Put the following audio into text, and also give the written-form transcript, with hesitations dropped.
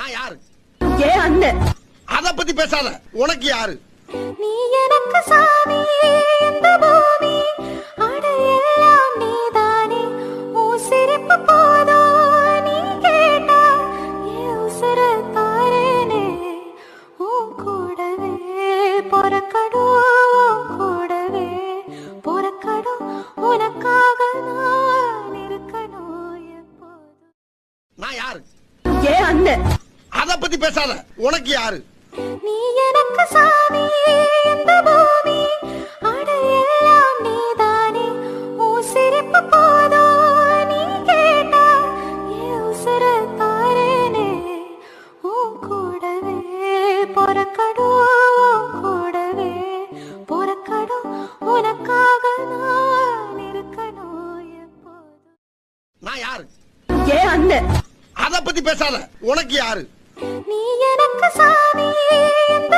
நான் யாரு? ஏன் அண்ணன்? அத பத்தி பேசாத. உனக்கு யாரு? நீ எனக்கு சாமி, இந்த பூமி அடையெல்லாம் நீதானே. உன் சிரிப்பு போதும் நீ கேட்டா என் உசுர தாரேனே. உன் கூடவே பொறக்கடும், உன் கூடவே பொறக்கடும். உனக்காக நான் இருக்கணும் எப்போதும். நான் யாரு? ஏன் அண்ணன்? அத பத்தி பேசாத. உனக்கு யாரு? நீ எனக்கு சாமி, இந்த பூமி அடையெல்லாம் நீதானே. உன் சிரிப்பு போதும் நீ கேட்டா என் உசுர தாரேனே. உன் கூடவே பொறக்கடும், உன் கூடவே பொறக்கடும். உனக்காக நான் இருக்கணும் எப்போதும். நான் யாரு? ஏன் அண்ணன்? அத பத்தி பேசாத. உனக்கு யாரு? நீ எனக்கு சாமி, இந்த